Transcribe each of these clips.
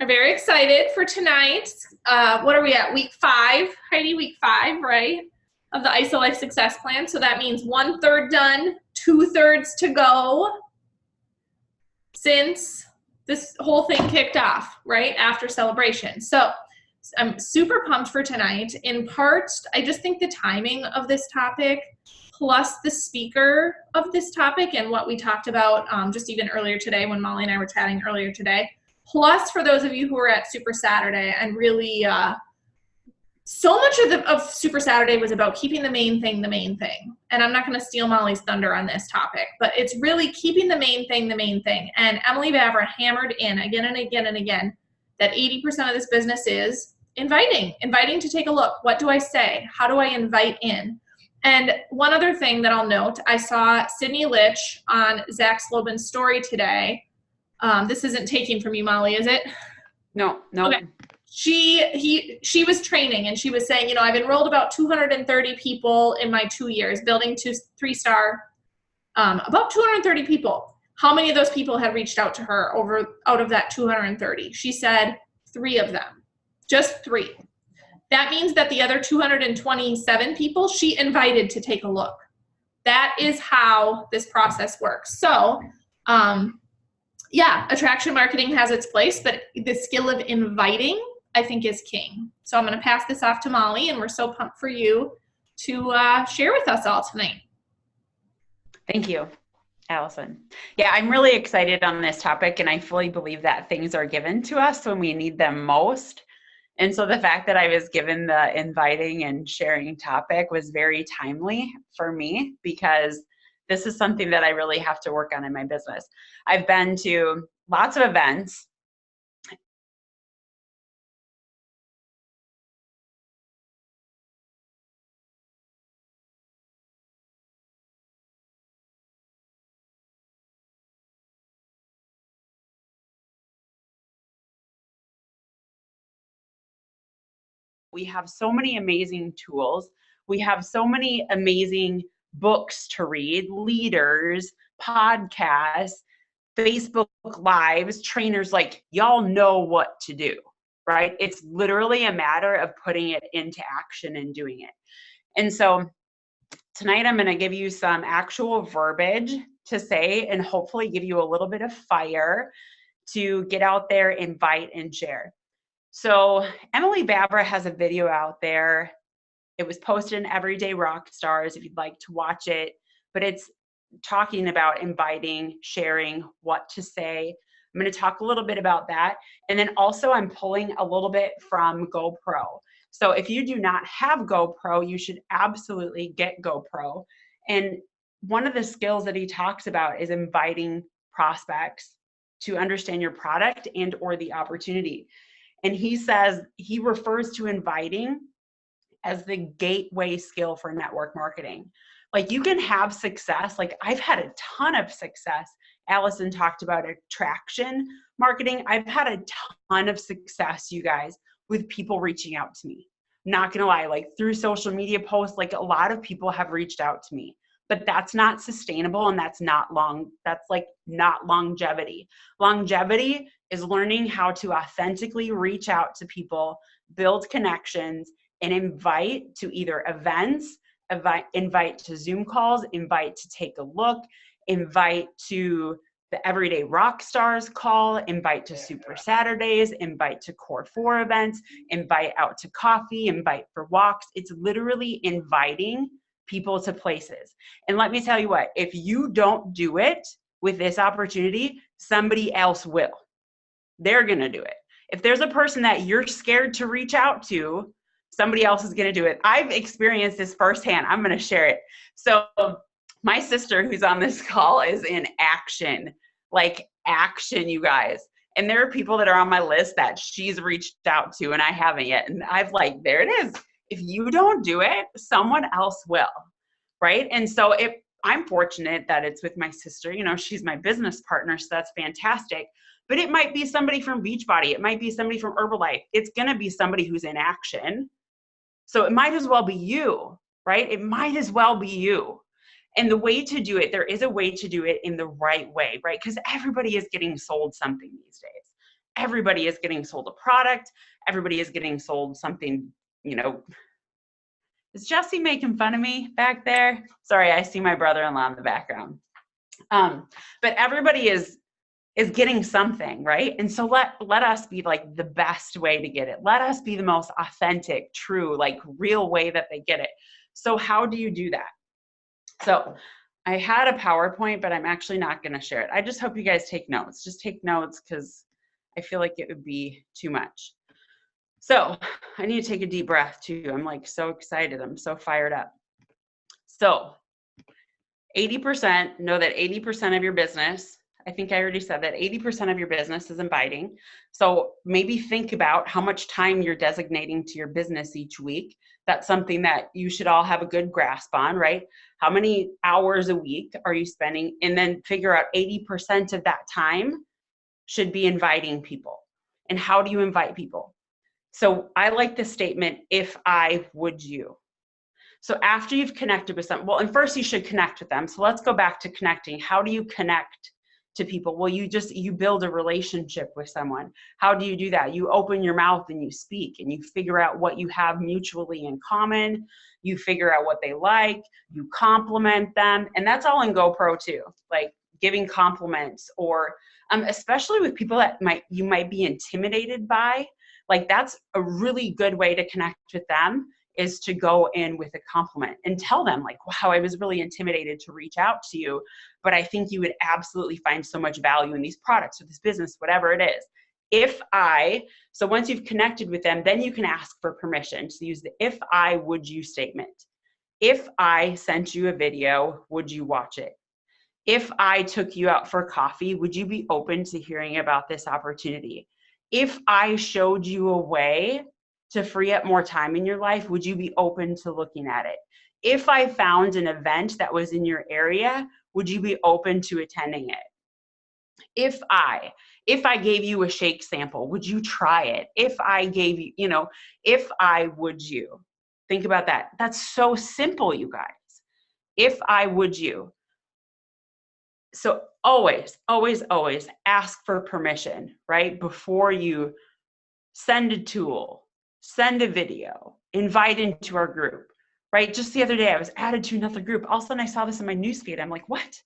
I'm very excited for tonight. What are we at? Week 5, Heidi? Week 5, right? Of the IsaLife Success Plan. So that means 1/3 done, 2/3 to go since this whole thing kicked off, right? After celebration. So I'm super pumped for tonight. In part, I just think the timing of this topic, plus the speaker of this topic and what we talked about just even earlier today when Molly and I were chatting earlier today, plus for those of you who were at Super Saturday, and really so much of Super Saturday was about keeping the main thing the main thing. And I'm not going to steal Molly's thunder on this topic, but it's really keeping the main thing the main thing. And Emily Vavra hammered in again and again and again that 80% of this business is inviting to take a look. What do I say? How do I invite in? And one other thing that I'll note, I saw Sydney Litch on Zach Slobin's story today. This isn't taking from you, Molly, is it? No. Okay. She was training, and she was saying, I've enrolled about 230 people in my 2 years building 3-star, about 230 people. How many of those people had reached out to her out of that 230? She said 3 of them, just 3. That means that the other 227 people she invited to take a look. That is how this process works. So, attraction marketing has its place, but the skill of inviting, I think, is king. So I'm going to pass this off to Molly, and we're so pumped for you to share with us all tonight. Thank you, Allison. Yeah, I'm really excited on this topic, and I fully believe that things are given to us when we need them most. And so the fact that I was given the inviting and sharing topic was very timely for me, because this is something that I really have to work on in my business. I've been to lots of events. We have so many amazing tools. We have so many amazing books to read, leaders, podcasts, Facebook Lives, trainers, like y'all know what to do, right? It's literally a matter of putting it into action and doing it. And so tonight I'm going to give you some actual verbiage to say and hopefully give you a little bit of fire to get out there, invite, and share. So Emily Vavra has a video out there. It was posted in Everyday Rockstars if you'd like to watch it, but it's talking about inviting, sharing, what to say. I'm going to talk a little bit about that. And then also I'm pulling a little bit from GoPro. So if you do not have GoPro, you should absolutely get GoPro. And one of the skills that he talks about is inviting prospects to understand your product and or the opportunity. And he says, he refers to inviting as the gateway skill for network marketing. Like, you can have success. Like, I've had a ton of success. Allison talked about attraction marketing. I've had a ton of success, you guys, with people reaching out to me. Not gonna lie, like through social media posts, like a lot of people have reached out to me, but that's not sustainable and that's not not longevity. Longevity is learning how to authentically reach out to people, build connections, and invite to either events, invite to Zoom calls, invite to take a look, invite to the Everyday Rockstars call, invite to Super Saturdays, invite to Core 4 events, invite out to coffee, invite for walks. It's literally inviting people to places. And let me tell you what, if you don't do it with this opportunity, somebody else will. They're going to do it. If there's a person that you're scared to reach out to, somebody else is going to do it. I've experienced this firsthand. I'm going to share it. So my sister, who's on this call, is in action, like action, you guys. And there are people that are on my list that she's reached out to and I haven't yet. And I've like, there it is. If you don't do it, someone else will, right? And so I'm fortunate that it's with my sister. You know, she's my business partner, so that's fantastic. But it might be somebody from Beachbody. It might be somebody from Herbalife. It's going to be somebody who's in action. So it might as well be you, right? It might as well be you. And the way to do it, there is a way to do it in the right way, right? Because everybody is getting sold something these days. everybody is getting sold a product. Everybody is getting sold something, you know. Is Jesse making fun of me back there? Sorry, I see my brother-in-law in the background. But everybody is getting something, right? And so let us be like the best way to get it. Let us be the most authentic, true, like real way that they get it. So how do you do that? So I had a PowerPoint, but I'm actually not going to share it. I just hope you guys take notes. Just take notes because I feel like it would be too much. So I need to take a deep breath too. I'm like so excited. I'm so fired up. So 80%, know that 80% of your business, I think I already said that 80% of your business is inviting. So maybe think about how much time you're designating to your business each week. That's something that you should all have a good grasp on, right? How many hours a week are you spending? And then figure out 80% of that time should be inviting people. And how do you invite people? So I like the statement, if I, would you. So after you've connected with someone, well, and first you should connect with them. So let's go back to connecting. How do you connect to people? Well, you build a relationship with someone. How do you do that? You open your mouth and you speak and you figure out what you have mutually in common. You figure out what they like, you compliment them. And that's all in GoPro too, like giving compliments, or especially with people that you might be intimidated by. Like that's a really good way to connect with them, is to go in with a compliment and tell them like, wow, I was really intimidated to reach out to you, but I think you would absolutely find so much value in these products or this business, whatever it is. So once you've connected with them, then you can ask for permission. So use the if I, would you statement. If I sent you a video, would you watch it? If I took you out for coffee, would you be open to hearing about this opportunity? If I showed you a way to free up more time in your life, would you be open to looking at it? If I found an event that was in your area, would you be open to attending it? If I gave you a shake sample, would you try it? If I gave you, if I, would you? Think about that. That's so simple, you guys. If I, would you? So always, always, always ask for permission, right? Before you send a tool, send a video, invite into our group, right? Just the other day, I was added to another group. All of a sudden I saw this in my newsfeed. I'm like, what?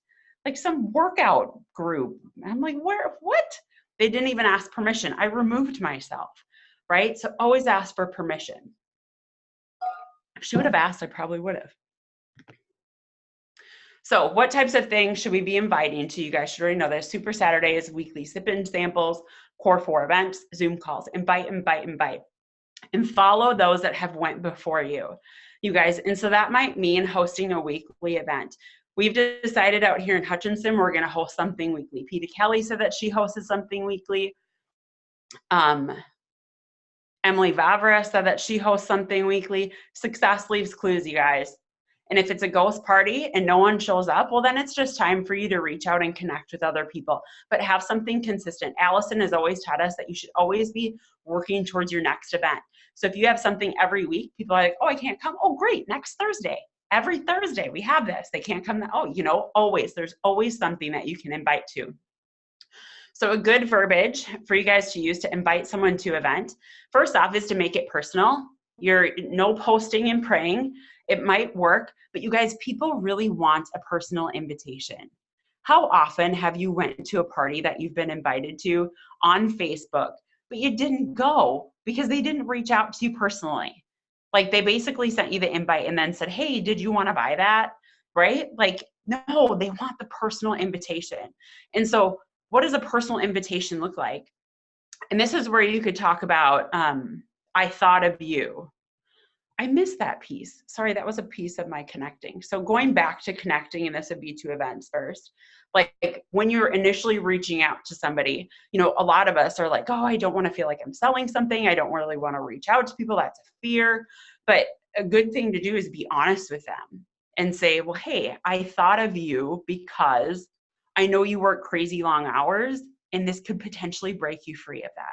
Like some workout group. I'm like, what? They didn't even ask permission. I removed myself, right? So always ask for permission. If she would have asked, I probably would have. So what types of things should we be inviting to? You guys should already know this. Super Saturdays, weekly sip-in samples, Core 4 events, Zoom calls. Invite, invite, invite. And follow those that have went before you guys. And so that might mean hosting a weekly event. We've decided out here in Hutchinson, we're going to host something weekly. Peta Kelly said that she hosted something weekly. Emily Vavra said that she hosts something weekly. Success leaves clues, you guys. And if it's a ghost party and no one shows up, well, then it's just time for you to reach out and connect with other people, but have something consistent. Allison has always taught us that you should always be working towards your next event. So if you have something every week, people are like, oh, I can't come. Oh, great. Next Thursday. Every Thursday we have this. They can't come. Always. There's always something that you can invite to. So a good verbiage for you guys to use to invite someone to an event, first off, is to make it personal. You're no posting and praying. It might work, but you guys, people really want a personal invitation. How often have you went to a party that you've been invited to on Facebook, but you didn't go because they didn't reach out to you personally? Like they basically sent you the invite and then said, hey, did you want to buy that? Right? Like, no, they want the personal invitation. And so what does a personal invitation look like? And this is where you could talk about, I thought of you. I missed that piece. Sorry, that was a piece of my connecting. So going back to connecting, and this would be to events first. Like when you're initially reaching out to somebody, a lot of us are like, oh, I don't want to feel like I'm selling something. I don't really want to reach out to people. That's a fear. But a good thing to do is be honest with them and say, well, hey, I thought of you because I know you work crazy long hours and this could potentially break you free of that.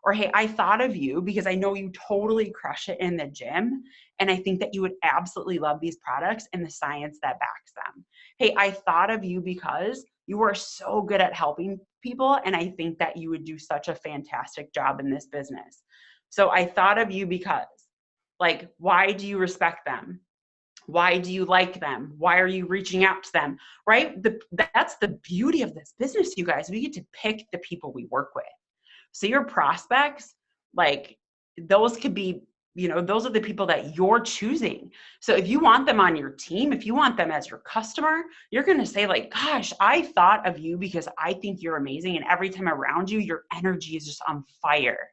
Or, hey, I thought of you because I know you totally crush it in the gym. And I think that you would absolutely love these products and the science that backs them. Hey, I thought of you because you are so good at helping people, and I think that you would do such a fantastic job in this business. So I thought of you because, like, why do you respect them? Why do you like them? Why are you reaching out to them? Right? That's the beauty of this business, you guys. We get to pick the people we work with. So your prospects, like, those could be, those are the people that you're choosing. So if you want them on your team, if you want them as your customer, you're going to say, like, gosh, I thought of you because I think you're amazing. And every time around you, your energy is just on fire.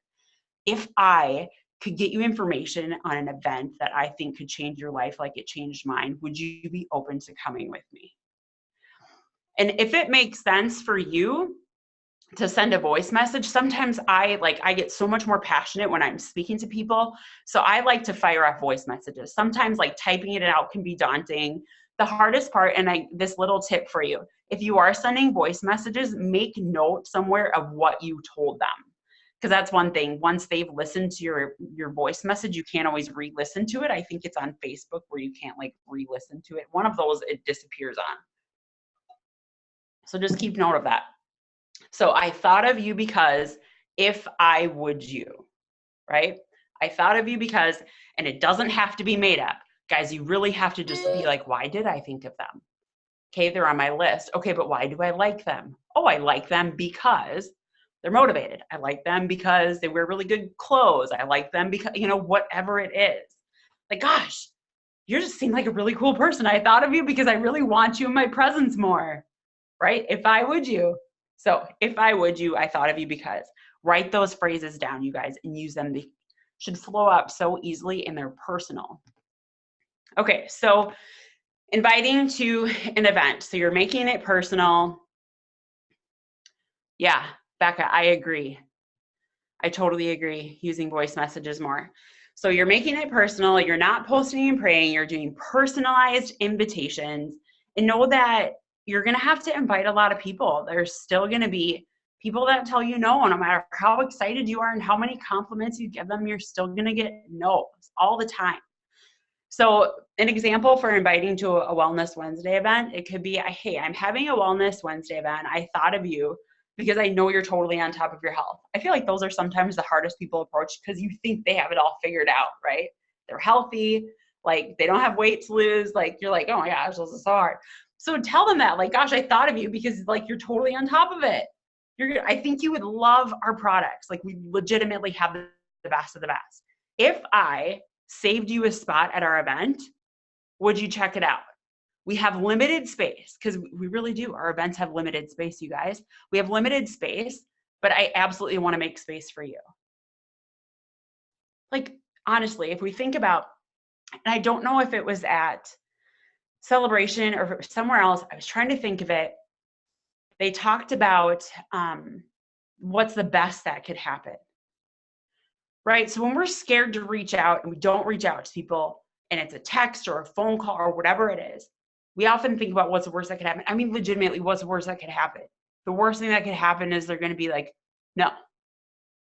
If I could get you information on an event that I think could change your life like it changed mine, would you be open to coming with me? And if it makes sense for you to send a voice message, sometimes I get so much more passionate when I'm speaking to people. So I like to fire off voice messages. Sometimes like typing it out can be daunting. The hardest part, and this little tip for you, if you are sending voice messages, make note somewhere of what you told them. Because that's one thing. Once they've listened to your voice message, you can't always re-listen to it. I think it's on Facebook where you can't like re-listen to it. One of those it disappears on. So just keep note of that. So I thought of you because if I would you, right? I thought of you because, and it doesn't have to be made up. Guys, you really have to just be like, why did I think of them? Okay, they're on my list. Okay, but why do I like them? Oh, I like them because they're motivated. I like them because they wear really good clothes. I like them because, whatever it is. Like, gosh, you just seem like a really cool person. I thought of you because I really want you in my presence more, right? If I would you. So if I would you, I thought of you because. Write those phrases down, you guys, and use them. They should flow up so easily and they're personal. Okay, so inviting to an event. So you're making it personal. Yeah, Becca, I agree. I totally agree, using voice messages more. So you're making it personal. You're not posting and praying. You're doing personalized invitations. And know that you're going to have to invite a lot of people. There's still going to be people that tell you no, no matter how excited you are and how many compliments you give them, you're still going to get no's all the time. So an example for inviting to a Wellness Wednesday event, it could be, hey, I'm having a Wellness Wednesday event. I thought of you because I know you're totally on top of your health. I feel like those are sometimes the hardest people approach because you think they have it all figured out, right? They're healthy, like they don't have weight to lose. Like you're like, oh my gosh, this is so hard. So tell them that, like, gosh, I thought of you because like you're totally on top of it. I think you would love our products. Like we legitimately have the best of the best. If I saved you a spot at our event, would you check it out? We have limited space because we really do. Our events have limited space, you guys. We have limited space, but I absolutely want to make space for you. Like, honestly, if we think about, and I don't know if it was at Celebration or somewhere else, I was trying to think of it. They talked about what's the best that could happen, right? So when we're scared to reach out and we don't reach out to people and it's a text or a phone call or whatever it is, we often think about what's the worst that could happen. I mean, legitimately, what's the worst that could happen? The worst thing that could happen is they're going to be like, no,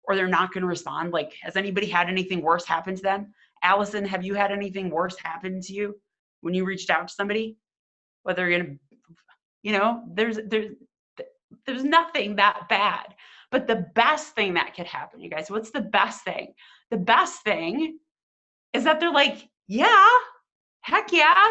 or they're not going to respond. Like, has anybody had anything worse happen to them? Allison, have you had anything worse happen to you when you reached out to somebody? Whether you're going to, there's nothing that bad. But the best thing that could happen, you guys, what's the best thing? The best thing is that they're like, yeah, heck yeah.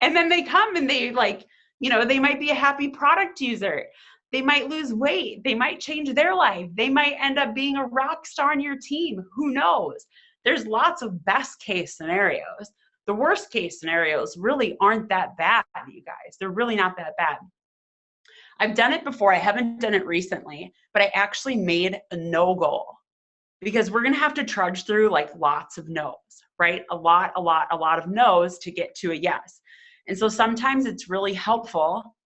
And then they come and they like, they might be a happy product user. They might lose weight. They might change their life. They might end up being a rock star on your team. Who knows? There's lots of best case scenarios. The worst case scenarios really aren't that bad, you guys. They're really not that bad. I've done it before. I haven't done it recently, but I actually made a no goal because we're going to have to trudge through like lots of no's, right? A lot of no's to get to a yes. And so sometimes it's really helpful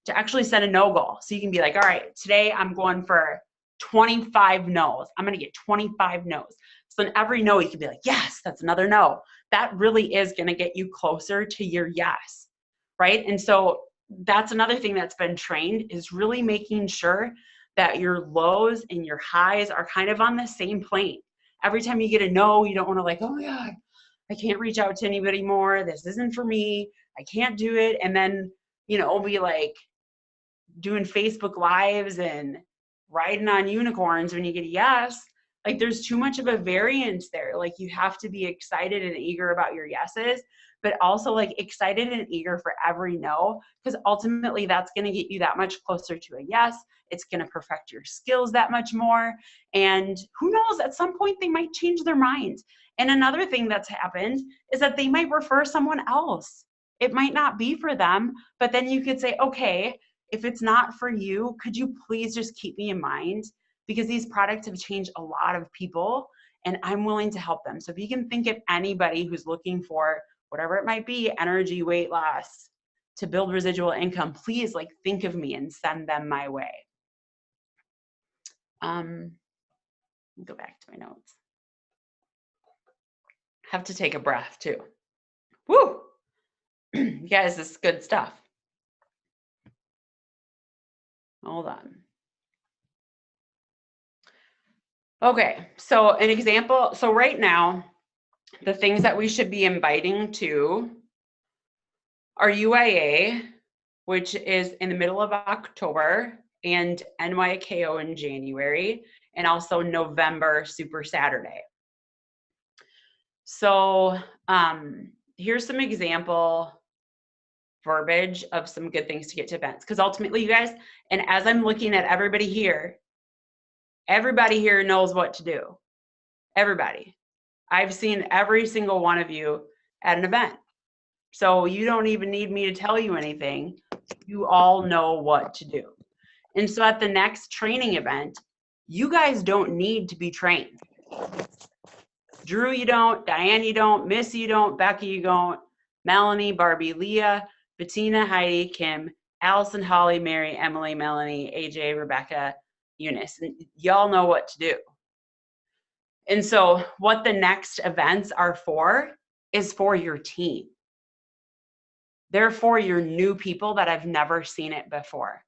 to actually set a no goal. So you can be like, all right, today I'm going for 25 no's. I'm going to get 25 no's. So in every no, you can be like, yes, that's another no. That really is going to get you closer to your yes, right? And so that's another thing that's been trained is really making sure that your lows and your highs are kind of on the same plane. Every time you get a no, you don't want to like, oh my God, I can't reach out to anybody more. This isn't for me. I can't do it. And then, be like doing Facebook Lives and riding on unicorns when you get a yes. Like there's too much of a variance there. Like you have to be excited and eager about your yeses, but also like excited and eager for every no, because ultimately that's going to get you that much closer to a yes. It's going to perfect your skills that much more. And who knows, at some point they might change their mind. And another thing that's happened is that they might refer someone else. It might not be for them, but then you could say, okay, if it's not for you, could you please just keep me in mind? Because these products have changed a lot of people and I'm willing to help them. So if you can think of anybody who's looking for whatever it might be, energy, weight loss, to build residual income, please like think of me and send them my way. Go back to my notes. Have to take a breath too. Woo! You guys, this is good stuff. Hold on. Okay, so an example. So right now, the things that we should be inviting to are UIA, which is in the middle of October, and NYKO in January, and also November Super Saturday. So here's some example verbiage of some good things to get to events. Because ultimately, you guys, and as I'm looking at everybody here knows what to do. Everybody. I've seen every single one of you at an event. So you don't even need me to tell you anything. You all know what to do. And so at the next training event, you guys don't need to be trained. Drew, you don't. Diane, you don't. Missy, you don't. Becky, you don't. Melanie, Barbie, Leah, Bettina, Heidi, Kim, Allison, Holly, Mary, Emily, Melanie, AJ, Rebecca, Eunice. And y'all know what to do. And so what the next events are for is for your team. They're for your new people that have never seen it before.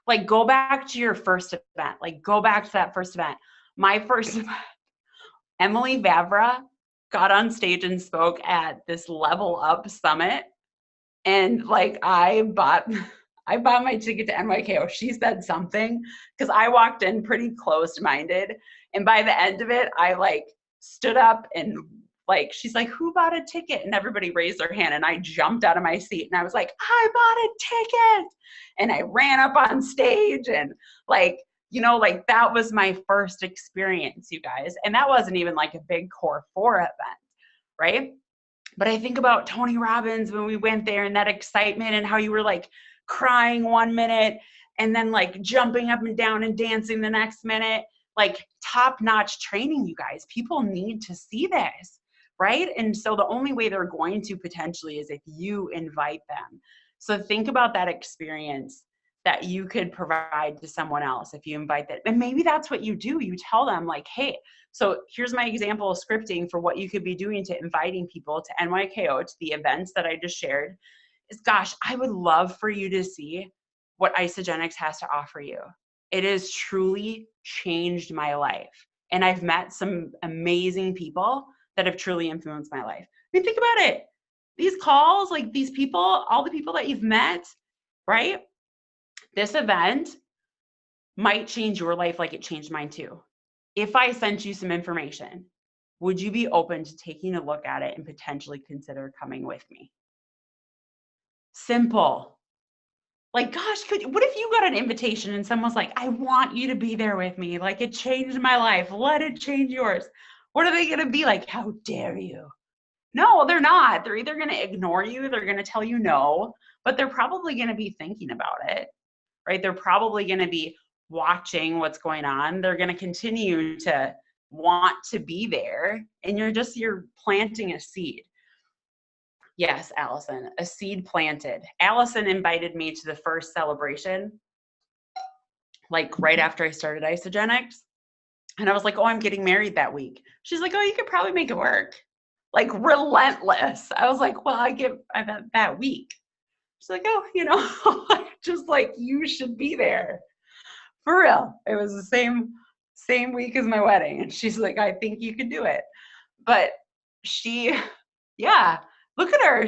Like go back to your first event. Like go back to that first event. My first event, Emily Vavra got on stage and spoke at this Level Up Summit. And like I bought my ticket to NYKO. She said something because I walked in pretty closed-minded. And by the end of it, I like stood up and like, she's like, who bought a ticket? And everybody raised their hand. And I jumped out of my seat and I was like, I bought a ticket. And I ran up on stage and like, you know, like that was my first experience, you guys. And that wasn't even like a big Core 4 event, right? But I think about Tony Robbins when we went there and that excitement and how you were like crying one minute and then like jumping up and down and dancing the next minute, like top-notch training, you guys. People need to see this, right? And so the only way they're going to potentially is if you invite them. So think about that experience that you could provide to someone else if you invite them. And maybe that's what you do. You tell them like, hey, so here's my example of scripting for what you could be doing to inviting people to NYKO, to the events that I just shared, is gosh, I would love for you to see what Isagenix has to offer you. It has truly changed my life. And I've met some amazing people that have truly influenced my life. I mean, think about it. These calls, like these people, all the people that you've met, right? This event might change your life like it changed mine too. If I sent you some information, would you be open to taking a look at it and potentially consider coming with me? Simple. Like, gosh, what if you got an invitation and someone's like, I want you to be there with me. Like, it changed my life. Let it change yours. What are they going to be like? How dare you? No, they're not. They're either going to ignore you. They're going to tell you no, but they're probably going to be thinking about it, right? They're probably going to be watching what's going on. They're going to continue to want to be there. And you're planting a seed. Yes, Allison, a seed planted. Allison invited me to the first celebration, like right after I started Isagenix. And I was like, oh, I'm getting married that week. She's like, oh, you could probably make it work. Like relentless. I was like, well, I bet that week. She's like, oh, you know, just like you should be there. For real. It was the same week as my wedding. And she's like, I think you could do it. But yeah, look at her.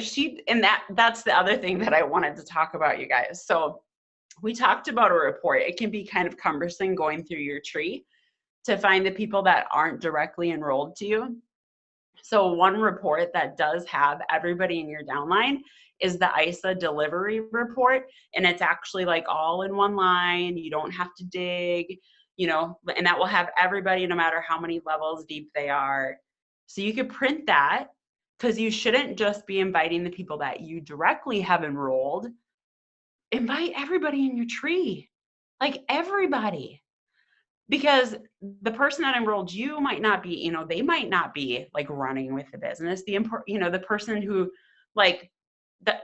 And that's the other thing that I wanted to talk about, you guys. So we talked about a report. It can be kind of cumbersome going through your tree to find the people that aren't directly enrolled to you. So one report that does have everybody in your downline is the ISA delivery report. And it's actually like all in one line. You don't have to dig, you know, and that will have everybody no matter how many levels deep they are. So you could print that, because you shouldn't just be inviting the people that you directly have enrolled. Invite everybody in your tree, like everybody. Because the person that enrolled you might not be, you know, they might not be like running with the business. The person who like,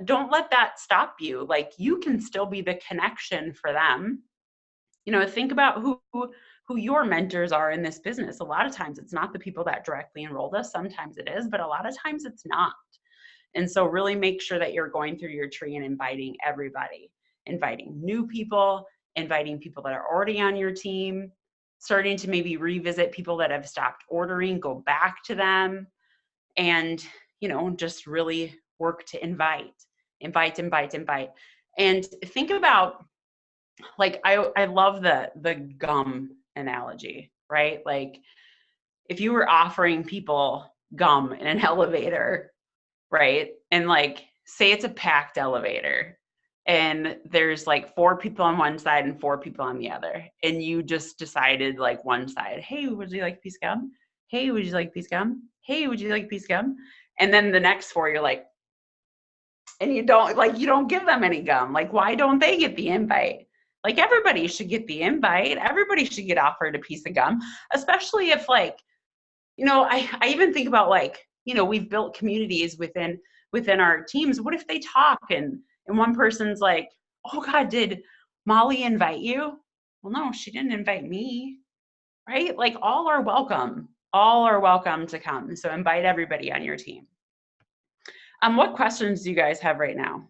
don't let that stop you. Like, you can still be the connection for them. You know, think about who your mentors are in this business. A lot of times it's not the people that directly enrolled us. Sometimes it is, but a lot of times it's not. And so really make sure that you're going through your tree and inviting everybody, inviting new people, inviting people that are already on your team, starting to maybe revisit people that have stopped ordering, go back to them, and, you know, just really work to invite. And think about, like, I love the gum analogy, right? Like, if you were offering people gum in an elevator, right? And like, say it's a packed elevator and there's like 4 people on one side and 4 people on the other. And you just decided, like, one side, hey, would you like a piece of gum? Hey, would you like a piece of gum? Hey, would you like a piece of gum? And then the next 4, you're like, and you don't give them any gum. Like, why don't they get the invite? Like, everybody should get the invite. Everybody should get offered a piece of gum, especially if, like, you know, I even think about, like, you know, we've built communities within our teams. What if they talk and one person's like, oh God, did Molly invite you? Well, no, she didn't invite me, right? Like, all are welcome. All are welcome to come. So invite everybody on your team. What questions do you guys have right now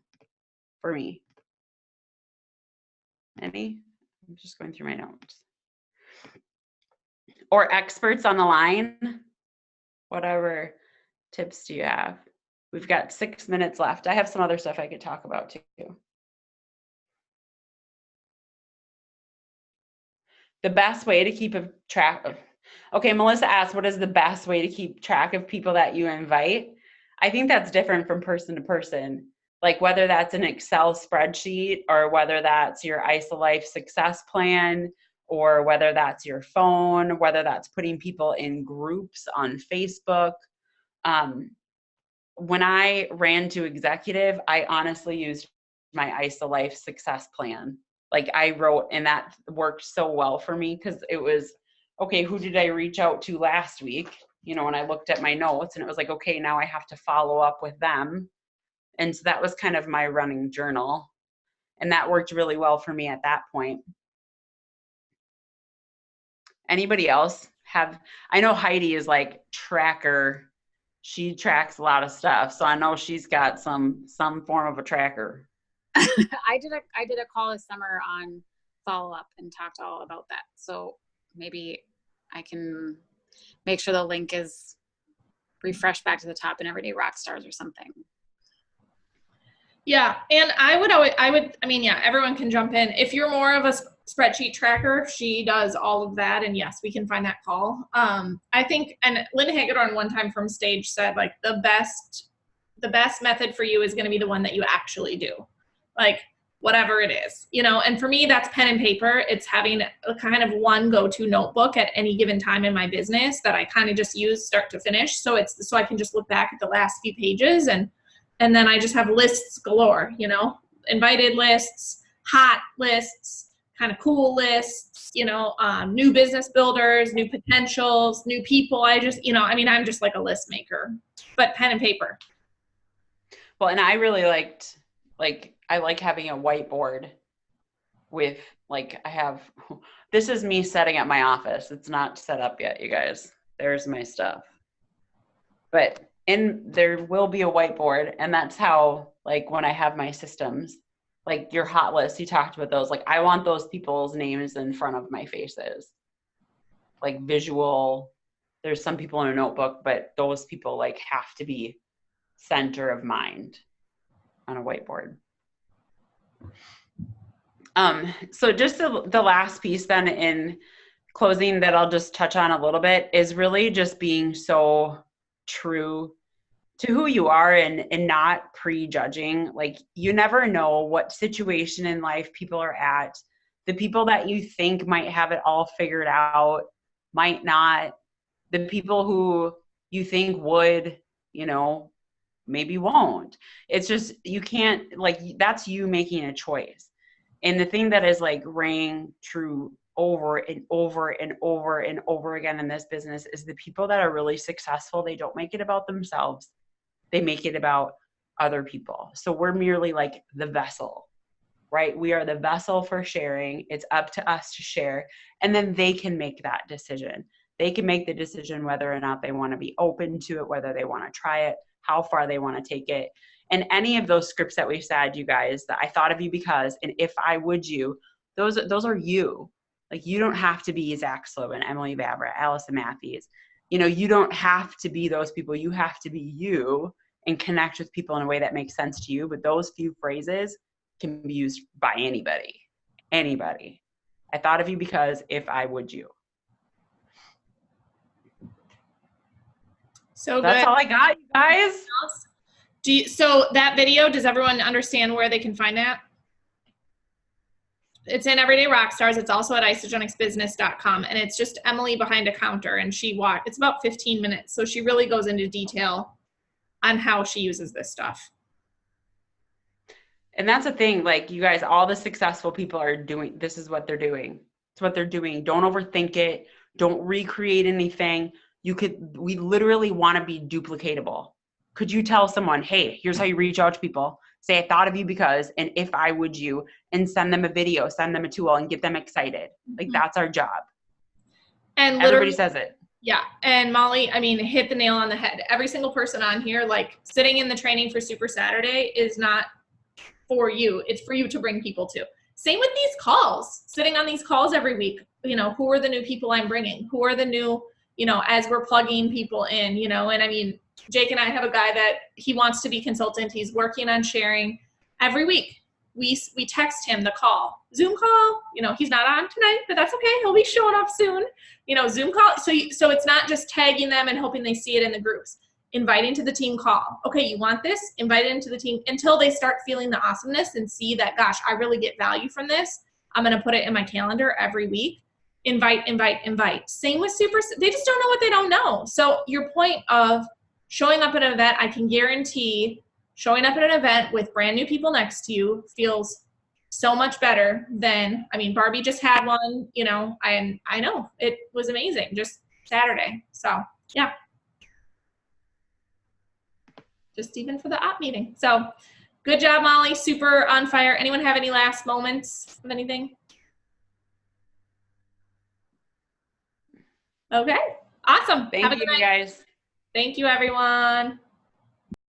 for me? Any? I'm just going through my notes. Or experts on the line, whatever tips do you have? We've got 6 minutes left. I have some other stuff I could talk about too. The best way to keep a track of, okay, Melissa asked, what is the best way to keep track of people that you invite? I think that's different from person to person. Like, whether that's an Excel spreadsheet or whether that's your IsaLife success plan, or whether that's your phone, whether that's putting people in groups on Facebook. When I ran to executive, I honestly used my IsaLife success plan. Like, I wrote, and that worked so well for me, because it was, okay, who did I reach out to last week? You know, when I looked at my notes, and it was like, okay, now I have to follow up with them. And so that was kind of my running journal. And that worked really well for me at that point. Anybody else have, I know Heidi is like tracker. She tracks a lot of stuff. So I know she's got some form of a tracker. I did a call this summer on follow up and talked all about that. So maybe I can make sure the link is refreshed back to the top in Everyday Rockstars or something. Yeah, and I mean, yeah, everyone can jump in. If you're more of a spreadsheet tracker, she does all of that, and yes, we can find that call. I think, and Lynn Hagedorn one time from stage said, like, the best method for you is going to be the one that you actually do, like, whatever it is, you know. And for me, that's pen and paper. It's having a kind of one go-to notebook at any given time in my business that I kind of just use start to finish. So I can just look back at the last few pages, and then I just have lists galore, you know, invited lists, hot lists, kind of cool lists, you know, new business builders, new potentials, new people. I just, you know, I mean, I'm just like a list maker, but pen and paper. Well, and I really liked, like, I like having a whiteboard with, like, this is me setting up my office. It's not set up yet, you guys. There's my stuff. But there will be a whiteboard, and that's how, like, when I have my systems, like your hot list, you talked about those, like, I want those people's names in front of my faces, like visual. There's some people in a notebook, but those people, like, have to be center of mind on a whiteboard. So just the last piece then in closing that I'll just touch on a little bit is really just being so true to who you are and not prejudging. Like, you never know what situation in life people are at. The people that you think might have it all figured out might not. The people who you think would, you know, maybe won't. It's just, you can't, like, that's you making a choice. And the thing that is like ringing true over and over and over and over again in this business is the people that are really successful, they don't make it about themselves. They make it about other people. So we're merely like the vessel, right? We are the vessel for sharing. It's up to us to share. And then they can make that decision. They can make the decision whether or not they want to be open to it, whether they want to try it, how far they want to take it. And any of those scripts that we said, you guys, that I thought of you because, and if I would you, those are you. Like, you don't have to be Zach Slobin, Emily Vavra, Allison Matthews. You know, you don't have to be those people. You have to be you and connect with people in a way that makes sense to you. But those few phrases can be used by anybody. Anybody. I thought of you because if I would you. So that's good. all I got, you guys. So that video, does everyone understand where they can find that? It's in Everyday Rockstars. It's also at isagenicsbusiness.com, and it's just Emily behind a counter, and it's about 15 minutes. So she really goes into detail on how she uses this stuff. And that's the thing, like, you guys, all the successful people are doing, this is what they're doing. It's what they're doing. Don't overthink it. Don't recreate anything. We literally want to be duplicatable. Could you tell someone, hey, here's how you reach out to people. Say, I thought of you because, and if I would you, and send them a video, send them a tool, and get them excited. Like, that's our job. And everybody says it. Yeah. And Molly, I mean, hit the nail on the head. Every single person on here, like, sitting in the training for Super Saturday is not for you. It's for you to bring people to. Same with these calls, sitting on these calls every week. You know, who are the new people I'm bringing? Who are the new, you know, as we're plugging people in, you know, and I mean, Jake and I have a guy that he wants to be consultant. He's working on sharing every week. We text him the call, Zoom call, you know, he's not on tonight, but that's okay. He'll be showing up soon, you know, Zoom call. So it's not just tagging them and hoping they see it in the groups. Inviting to the team call. Okay, you want this? Invite it into the team until they start feeling the awesomeness and see that, gosh, I really get value from this. I'm going to put it in my calendar every week. Invite, invite, invite. Same with they just don't know what they don't know. So your point of showing up at an event, I can guarantee showing up at an event with brand new people next to you feels so much better than, I mean, Barbie just had one, you know, I know it was amazing, just Saturday. So yeah. Just even for the op meeting. So good job, Molly. Super on fire. Anyone have any last moments of anything? Okay. Awesome. Thank you, guys. Thank you, everyone.